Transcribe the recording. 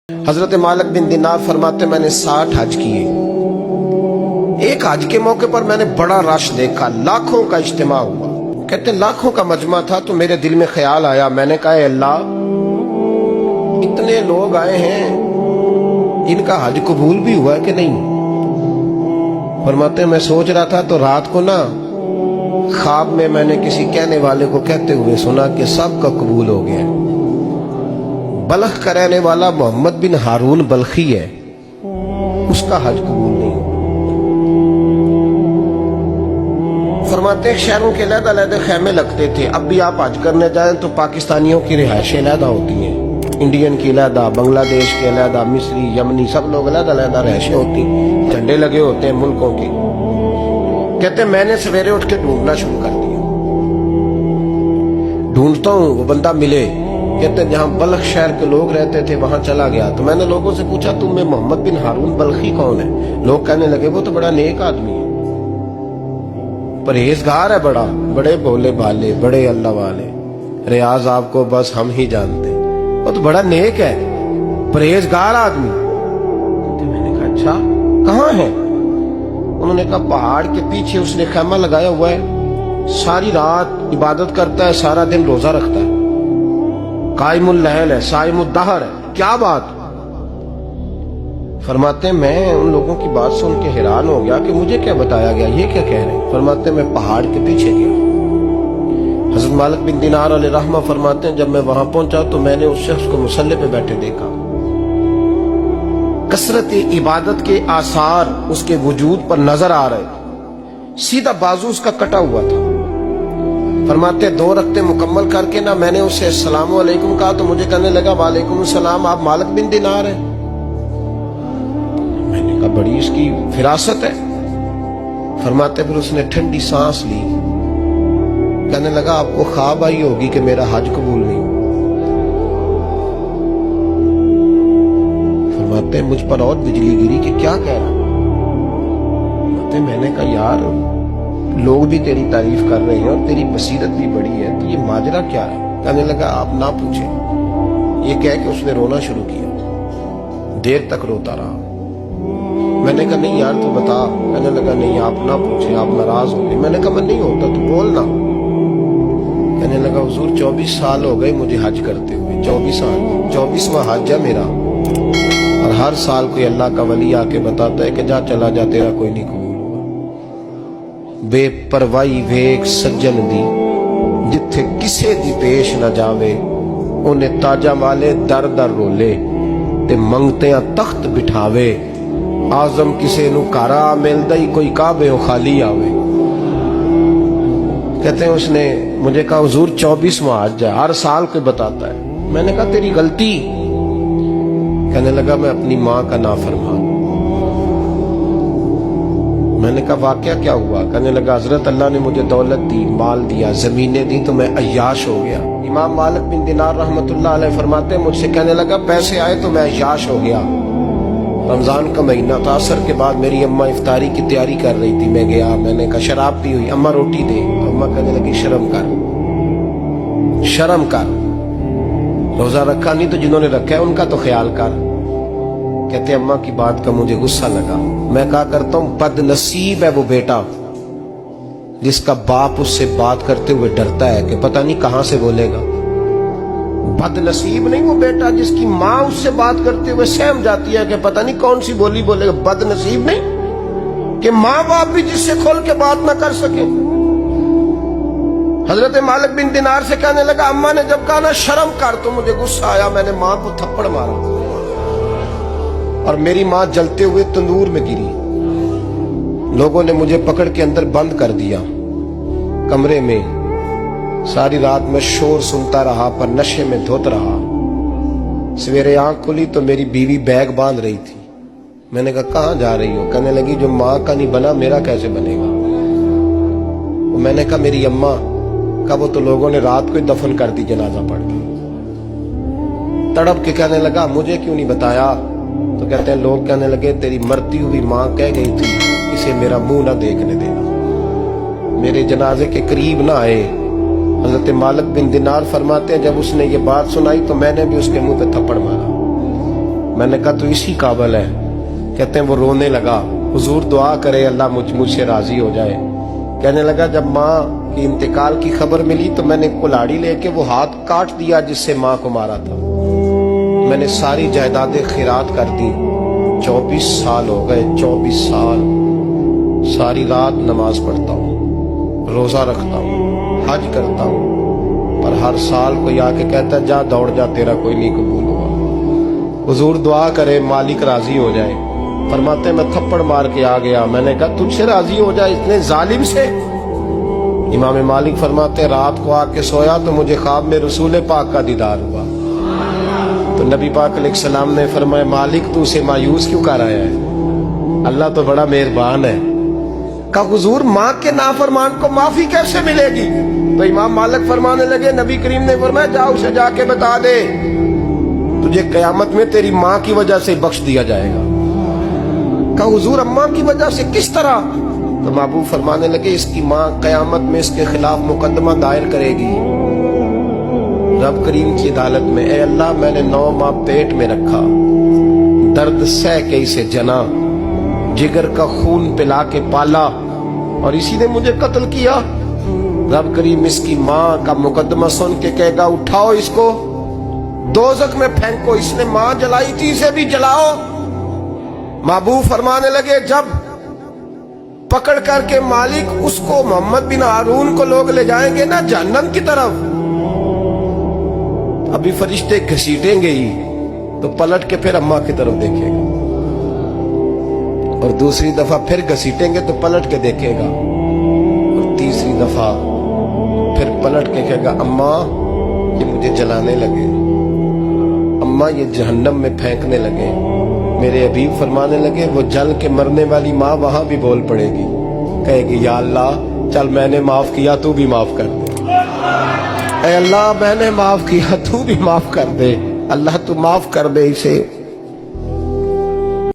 हजरत मालिक बिन दिनार फरमाते मैंने 60 हज किए। एक हज के मौके पर मैंने बड़ा रश देखा, लाखों का इज्तिमा हुआ। कहते लाखों का मजमा था तो मेरे दिल में ख्याल आया, मैंने कहा अल्लाह इतने लोग आए हैं, इनका हज कबूल भी हुआ कि नहीं। फरमाते मैं सोच रहा था तो रात को ना ख्वाब में मैंने किसी कहने वाले को कहते हुए सुना कि सबका कबूल हो गया। बल्ख का रहने वाला मोहम्मद बिन हारून बल्खी है, उसका हज कबूल नहीं। फरमाते हैं शहरों के अलग-अलग खैमे लगते थे। अब भी आप हज करने जाएं तो पाकिस्तानियों की रिहायशें अलग होती हैं, इंडियन की अलग, बांग्लादेश के अलग, मिस्री, यमनी, सब लोग अलग-अलग रिहायशें होती हैं, झंडे लगे होते हैं मुल्कों के। कहते मैंने सवेरे उठ के ढूंढना शुरू कर दिया, ढूंढता हूँ वो बंदा मिले। कहते जहां बल्ख शहर के लोग रहते थे वहां चला गया तो मैंने लोगों से पूछा तुम में मोहम्मद बिन हारून बल्खी कौन है। लोग कहने लगे वो तो बड़ा नेक आदमी है, परहेजगार है, बड़े भोले भाले, बड़े अल्लाह वाले, रियाज आपको बस हम ही जानते, वो तो बड़ा नेक है, परहेजगार आदमी। तो मैंने कहा अच्छा कहाँ है। उन्होंने कहा पहाड़ के पीछे उसने खैमा लगाया हुआ है, सारी रात इबादत करता है, सारा दिन रोजा रखता है, कायमुल लहल है, साइमुद दहर है। क्या बात। फरमाते मैं उन लोगों की बात सुन के हैरान हो गया कि मुझे क्या बताया गया, ये क्या कह रहे हैं। फरमाते मैं पहाड़ के पीछे गया। हजरत मालिक बिन दिनार अलैहि रहमा फरमाते हैं जब मैं वहां पहुंचा तो मैंने उस शख्स को मुसल्ले पे बैठे देखा। कसरत इबादत के आसार उसके वजूद पर नजर आ रहे, सीधा बाजू उसका कटा हुआ था। फरमाते 2 रकते मुकम्मल करके ना मैंने उससे अस्सलामु अलैकुम कहा तो मुझे कहने लगा वालेकुम सलाम, आप मालिक बिन दिनार हैं। मैंने कहा बड़ी इसकी फिरासत है। फरमाते फिर उसने ठंडी सांस ली, कहने लगा आपको ख्वाब आई होगी कि मेरा हज कबूल नहीं। फरमाते मुझ पर और बिजली गिरी कि क्या कह रहा। मैंने कहा यार लोग भी तेरी तारीफ कर रहे हैं और तेरी बसीरत भी बड़ी है, तो ये माजरा क्या है। कहने लगा आप ना पूछें। ये कह के उसने रोना शुरू किया, देर तक रोता रहा। मैंने कहा नहीं यार तू बता। कहने लगा नहीं आप ना पूछे, आप नाराज हो गए। मैंने कहा मैं नहीं होता, तू बोलना। कहने लगा हुजूर 24 साल हो गए मुझे हज करते हुए, 24 साल, 24वां हज है मेरा, और हर साल कोई अल्लाह का वली आके बताता है कि जा चला जा तेरा कोई नहीं कबूल। बेपरवाही वेख सज्जन दी जिथे किसे दी पेश न जावे, उन्हें ताजा वाले दर दर रोले ते मंगतियां तख्त बिठावे। आजम किसे नु कारा मिलदा ही कोई काबे हो खाली आवे। कहते हैं उसने मुझे कहा हुजूर 24वां हज है, हर साल कोई बताता है। मैंने कहा तेरी गलती। कहने लगा मैं अपनी माँ का नाफरमान। मैंने कहा वाकया क्या हुआ। कहने लगा हजरत अल्लाह ने मुझे दौलत दी, माल दिया, जमीनें दी तो मैं अय्याश हो गया। इमाम मालिक बिन दिनार रहमतुल्लाह अलैह फरमाते मुझसे कहने लगा पैसे आए तो मैं अय्याश हो गया। रमजान का महीना था, असर के बाद मेरी अम्मा इफ्तारी की तैयारी कर रही थी, मैं गया, मैंने कहा शराब पी हुई, अम्मा रोटी दे। अम्मा कहने लगी शर्म कर, शर्म कर, रोजा रखा नहीं तो जिन्होंने रखा है उनका तो ख्याल कर। कहते अम्मा की बात का मुझे गुस्सा लगा। मैं कहा करता हूं बदनसीब है वो बेटा जिसका बाप उससे बात करते हुए डरता है कि पता नहीं कहां से बोलेगा। बदनसीब नहीं वो बेटा जिसकी माँ उससे बात करते हुए सहम जाती है कि पता नहीं कौन सी बोली बोलेगा। बदनसीब नहीं कि माँ बाप भी जिससे खोल के बात ना कर सके। हजरत मालिक बिन दिनार से कहने लगा अम्मा ने जब कहा ना शर्म कर तो मुझे गुस्सा आया, मैंने माँ को थप्पड़ मारा और मेरी माँ जलते हुए तंदूर में गिरी। लोगों ने मुझे पकड़ के अंदर बंद कर दिया कमरे में। सारी रात मैं शोर सुनता रहा पर नशे में धुत रहा। सवेरे आंख खुली तो मेरी बीवी बैग बांध रही थी। मैंने कहा कहाँ जा रही हो। कहने लगी जो माँ का नहीं बना मेरा कैसे बनेगा। मैंने कहा मेरी अम्मा का वो तो लोगों ने रात को ही दफन कर दी जनाजा पढ़ के। तड़प के कहने लगा मुझे क्यों नहीं बताया। तो कहते हैं लोग कहने लगे तेरी मरती हुई माँ कह गई थी इसे मेरा मुंह ना देखने देना। मेरे जनाजे के करीब ना आए। हजरत मालिक बिन दिनार फरमाते हैं जब उसने ये बात सुनाई तो मैंने भी उसके मुंह पे थप्पड़ मारा। میں نے کہا تو اسی قابل ہے. کہتے ہیں وہ رونے لگا, حضور دعا کرے اللہ مجھ سے راضی ہو جائے. کہنے لگا جب ماں کی انتقال کی خبر ملی تو میں نے کلاڑی لے کے وہ ہاتھ کاٹ دیا جس سے ماں کو مارا تھا. میں نے ساری جائیدادیں خیرات کر دی. 24 سال ہو گئے, 24 سال ساری رات نماز پڑھتا ہوں, روزہ رکھتا ہوں, حج کرتا ہوں, پر ہر سال کوئی آ کے کہتا ہے جا دوڑ جا تیرا کوئی نہیں قبول ہوا. حضور دعا کرے مالک راضی ہو جائے. فرماتے میں تھپڑ مار کے آ گیا. میں نے کہا تجھ سے راضی ہو جائے اتنے ظالم سے. امام مالک فرماتے رات کو آ کے سویا تو مجھے خواب میں رسول پاک کا دیدار ہوا. تو نبی پاک علیہ السلام نے فرمایا مالک تو اسے مایوس کیوں کر آیا ہے, اللہ تو بڑا مہربان ہے. کہا حضور ماں کے نافرمان کو معافی کیسے ملے گی؟ تو امام مالک فرمانے لگے نبی کریم نے فرمایا جا اسے جا کے بتا دے تجھے قیامت میں تیری ماں کی وجہ سے بخش دیا جائے گا. کہا حضور اماں کی وجہ سے کس طرح؟ تو محبوب فرمانے لگے اس کی ماں قیامت میں اس کے خلاف مقدمہ دائر کرے گی رب کریم کی عدالت میں, اے اللہ میں نے 9 ماہ پیٹ میں رکھا, درد سہ کے اسے جنا, جگر کا خون پلا کے پالا اور اسی نے مجھے قتل کیا. رب کریم اس کی ماں کا مقدمہ سن کے کہے گا اٹھاؤ اس کو دوزخ میں پھینکو, اس نے ماں جلائی تھی اسے بھی جلاؤ. محبوب فرمانے لگے جب پکڑ کر کے مالک اس کو محمد بن ہارون کو لوگ لے جائیں گے نا جہنم کی طرف, ابھی فرشتے گھسیٹیں گے ہی تو پلٹ کے پھر اماں کی طرف دیکھے گا, اور دوسری دفعہ پھر گھسیٹیں گے تو پلٹ کے دیکھے گا, اور تیسری دفعہ پھر پلٹ کے کہے گا اماں یہ مجھے جلانے لگے, اماں یہ جہنم میں پھینکنے لگے. میرے حبیب فرمانے لگے وہ جل کے مرنے والی ماں وہاں بھی بول پڑے گی, کہے گی یا اللہ چل میں نے معاف کیا تو بھی معاف کر دے, اے اللہ میں نے معاف کیا تو بھی معاف کر دے, اللہ تو معاف کر دے اسے.